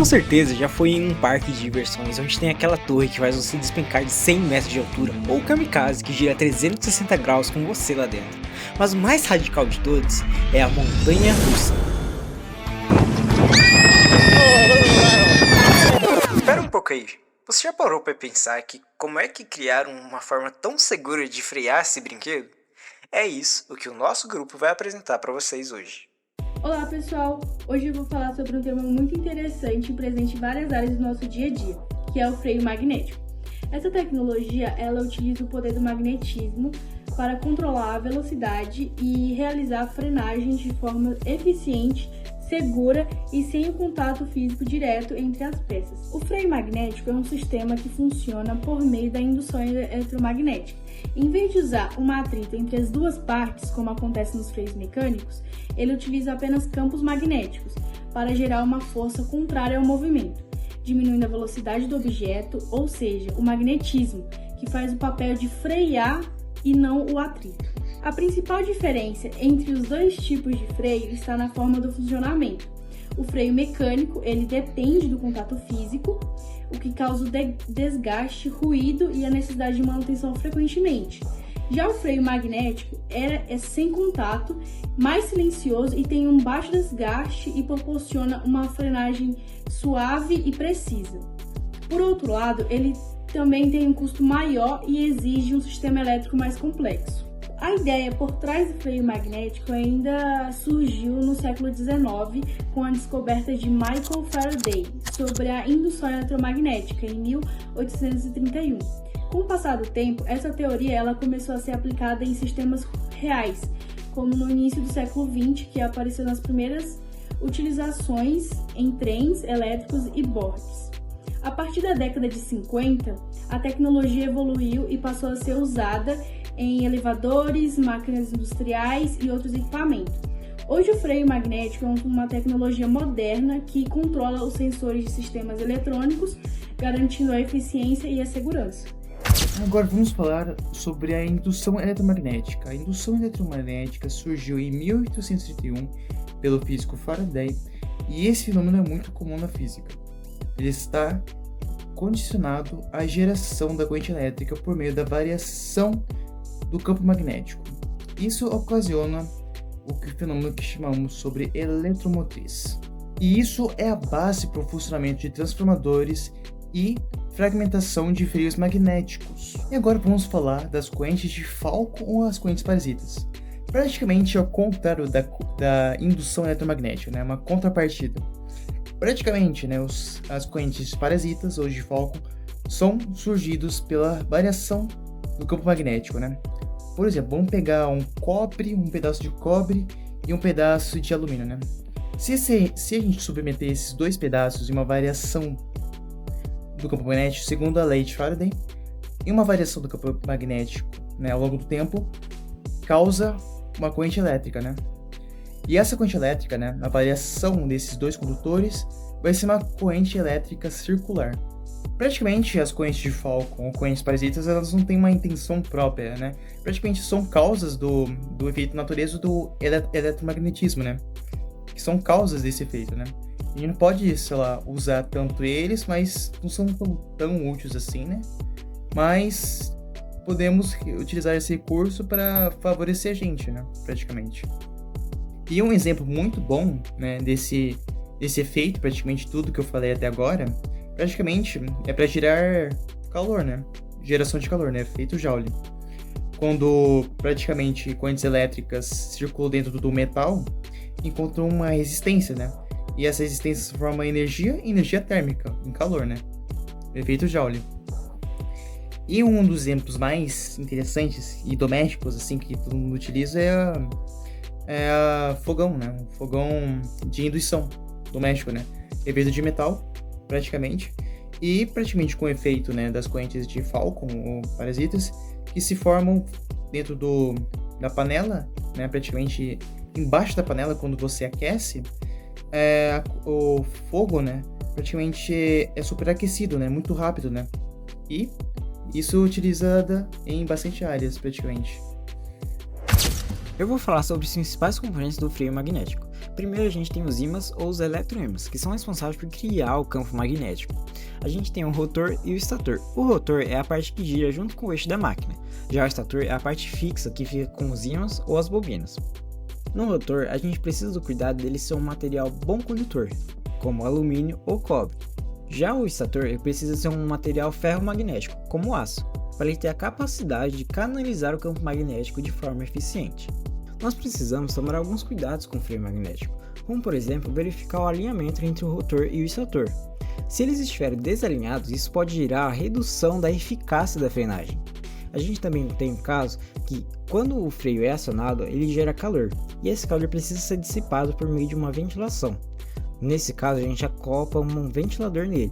com certeza já foi em um parque de diversões onde tem aquela torre que faz você despencar de 100 metros de altura, ou o kamikaze que gira 360 graus com você lá dentro. Mas o mais radical de todos é a montanha russa. Espera um pouco aí, você já parou para pensar que como é que criaram uma forma tão segura de frear esse brinquedo? É isso o que o nosso grupo vai apresentar para vocês hoje. Olá pessoal, hoje eu vou falar sobre um tema muito interessante e presente em várias áreas do nosso dia a dia, que é o freio magnético. Essa tecnologia, ela utiliza o poder do magnetismo para controlar a velocidade e realizar frenagens de forma eficiente, segura e sem o contato físico direto entre as peças. O freio magnético é um sistema que funciona por meio da indução eletromagnética. Em vez de usar um atrito entre as duas partes, como acontece nos freios mecânicos, ele utiliza apenas campos magnéticos para gerar uma força contrária ao movimento, diminuindo a velocidade do objeto, ou seja, o magnetismo, que faz o papel de frear e não o atrito. A principal diferença entre os dois tipos de freio está na forma do funcionamento. O freio mecânico, ele depende do contato físico, o que causa o desgaste, ruído e a necessidade de manutenção frequentemente. Já o freio magnético é sem contato, mais silencioso e tem um baixo desgaste e proporciona uma frenagem suave e precisa. Por outro lado, ele também tem um custo maior e exige um sistema elétrico mais complexo. A ideia por trás do freio magnético ainda surgiu no século XIX com a descoberta de Michael Faraday sobre a indução eletromagnética em 1831. Com o passar do tempo, essa teoria ela começou a ser aplicada em sistemas reais, como no início do século XX, que apareceu nas primeiras utilizações em trens elétricos e botes. A partir da década de 50, a tecnologia evoluiu e passou a ser usada em elevadores, máquinas industriais e outros equipamentos. Hoje o freio magnético é uma tecnologia moderna que controla os sensores de sistemas eletrônicos, garantindo a eficiência e a segurança. Agora vamos falar sobre a indução eletromagnética. A indução eletromagnética surgiu em 1831 pelo físico Faraday e esse fenômeno é muito comum na física. Ele está condicionado à geração da corrente elétrica por meio da variação do campo magnético. Isso ocasiona o fenômeno que chamamos sobre eletromotriz. E isso é a base para o funcionamento de transformadores e fragmentação de freios magnéticos. E agora vamos falar das correntes de Falcon ou as correntes parasitas. Praticamente ao contrário da indução eletromagnética, né? Uma contrapartida. Praticamente, né, as correntes parasitas ou de Falcon são surgidos pela variação do campo magnético, né? Por exemplo, vamos pegar um pedaço de cobre e um pedaço de alumínio, né? Se a gente submeter esses dois pedaços em uma variação do campo magnético, segundo a lei de Faraday, e uma variação do campo magnético, né, ao longo do tempo, causa uma corrente elétrica, né? E essa corrente elétrica, né, a variação desses dois condutores, vai ser uma corrente elétrica circular. Praticamente as correntes de Falcon ou correntes parasitas, elas não têm uma intenção própria, né? Praticamente são causas do efeito natureza do eletromagnetismo, né? Que são causas desse efeito, né? A gente não pode, sei lá, usar tanto eles, mas não são tão úteis assim, né? Mas podemos utilizar esse recurso para favorecer a gente, né? Praticamente. E um exemplo muito bom, né, desse efeito, praticamente tudo que eu falei até agora, praticamente é para gerar calor, né? Geração de calor, né? Efeito Joule. Quando praticamente correntes elétricas circulam dentro do metal, encontram uma resistência, né? E essa resistência forma energia térmica, em calor, né? Efeito Joule. E um dos exemplos mais interessantes e domésticos, assim, que todo mundo utiliza é a fogão, né? Um fogão de indução doméstico, né? É feito de metal, praticamente, e praticamente com o efeito, né, das correntes de Falcon ou parasitas que se formam dentro da panela, né? Praticamente embaixo da panela, quando você aquece, o fogo, né? Praticamente é superaquecido, né? Muito rápido, né? E isso é utilizado em bastante áreas, praticamente. Eu vou falar sobre os principais componentes do freio magnético. Primeiro a gente tem os ímãs ou os eletroímãs, que são responsáveis por criar o campo magnético. A gente tem o rotor e o estator. O rotor é a parte que gira junto com o eixo da máquina, já o estator é a parte fixa que fica com os ímãs ou as bobinas. No rotor, a gente precisa do cuidado dele ser um material bom condutor, como alumínio ou cobre. Já o estator precisa ser um material ferromagnético, como o aço, para ele ter a capacidade de canalizar o campo magnético de forma eficiente. Nós precisamos tomar alguns cuidados com o freio magnético, como por exemplo verificar o alinhamento entre o rotor e o estator. Se eles estiverem desalinhados, isso pode gerar a redução da eficácia da frenagem. A gente também tem um caso que, quando o freio é acionado, ele gera calor, e esse calor precisa ser dissipado por meio de uma ventilação. Nesse caso, a gente acopla um ventilador nele,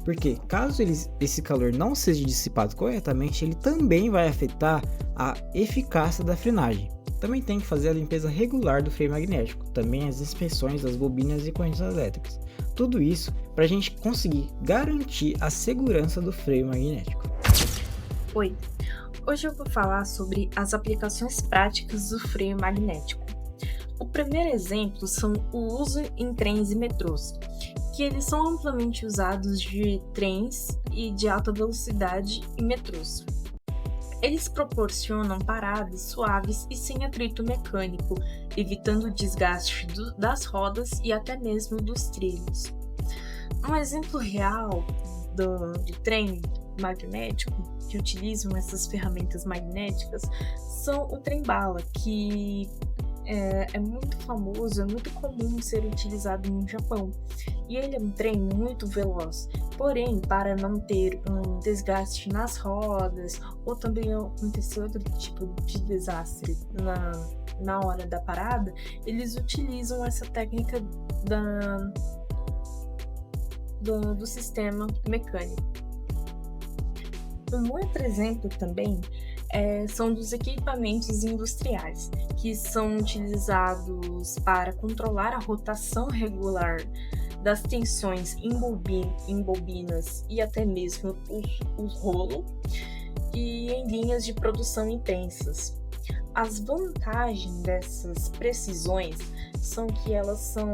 porque caso esse calor não seja dissipado corretamente, ele também vai afetar a eficácia da frenagem. Também tem que fazer a limpeza regular do freio magnético, também as inspeções das bobinas e correntes elétricas. Tudo isso para a gente conseguir garantir a segurança do freio magnético. Oi, hoje eu vou falar sobre as aplicações práticas do freio magnético. O primeiro exemplo são o uso em trens e metrôs, que eles são amplamente usados de trens e de alta velocidade e metrôs. Eles proporcionam paradas suaves e sem atrito mecânico, evitando o desgaste das rodas e até mesmo dos trilhos. Um exemplo real de trem magnético que utilizam essas ferramentas magnéticas são o trem-bala, que é muito famoso, é muito comum ser utilizado no Japão. E ele é um trem muito veloz, porém, para não ter um desgaste nas rodas ou também acontecer outro tipo de desastre na hora da parada, eles utilizam essa técnica do sistema mecânico. Um outro exemplo também são dos equipamentos industriais, que são utilizados para controlar a rotação regular das tensões em bobinas e até mesmo o rolo e em linhas de produção intensas. As vantagens dessas precisões são que elas são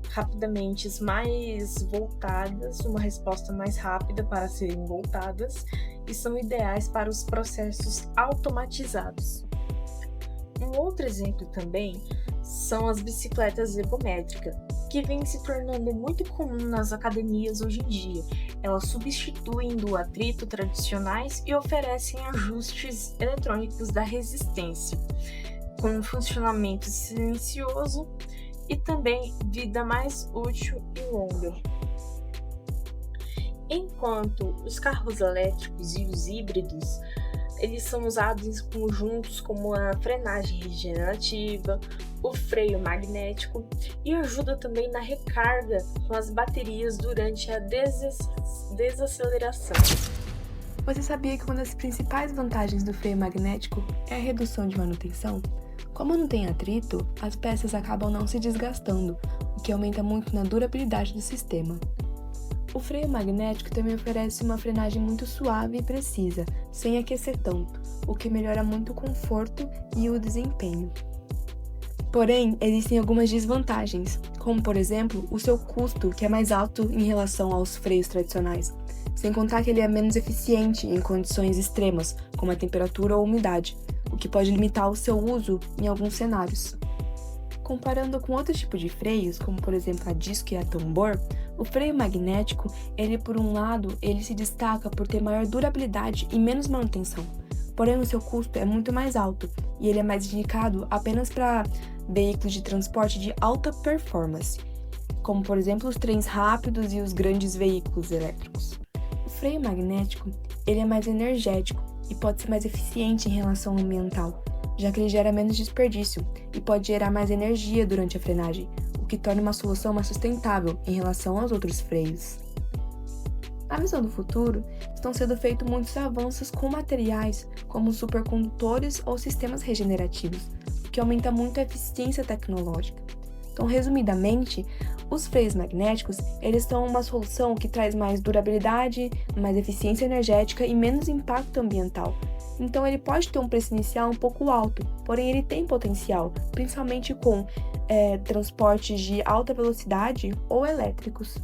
rapidamente mais voltadas, uma resposta mais rápida para serem voltadas e são ideais para os processos automatizados. Um outro exemplo também são as bicicletas ergométricas, que vêm se tornando muito comum nas academias hoje em dia. Elas substituem do atrito tradicionais e oferecem ajustes eletrônicos da resistência, com um funcionamento silencioso e também vida mais útil e longa. Enquanto os carros elétricos e os híbridos, eles são usados em conjuntos como a frenagem regenerativa, o freio magnético e ajuda também na recarga com as baterias durante a desaceleração. Você sabia que uma das principais vantagens do freio magnético é a redução de manutenção? Como não tem atrito, as peças acabam não se desgastando, o que aumenta muito na durabilidade do sistema. O freio magnético também oferece uma frenagem muito suave e precisa, sem aquecer tanto, o que melhora muito o conforto e o desempenho. Porém, existem algumas desvantagens, como por exemplo, o seu custo, que é mais alto em relação aos freios tradicionais, sem contar que ele é menos eficiente em condições extremas, como a temperatura ou umidade, o que pode limitar o seu uso em alguns cenários. Comparando com outros tipos de freios, como por exemplo a disco e a tambor, o freio magnético, por um lado, ele se destaca por ter maior durabilidade e menos manutenção. Porém, o seu custo é muito mais alto e ele é mais indicado apenas para veículos de transporte de alta performance, como por exemplo os trens rápidos e os grandes veículos elétricos. O freio magnético, ele é mais energético e pode ser mais eficiente em relação ao ambiental, já que ele gera menos desperdício e pode gerar mais energia durante a frenagem, o que torna uma solução mais sustentável em relação aos outros freios. Na visão do futuro, estão sendo feitos muitos avanços com materiais como supercondutores ou sistemas regenerativos, o que aumenta muito a eficiência tecnológica. Então, resumidamente, os freios magnéticos, eles são uma solução que traz mais durabilidade, mais eficiência energética e menos impacto ambiental. Então, ele pode ter um preço inicial um pouco alto, porém ele tem potencial, principalmente com transportes de alta velocidade ou elétricos.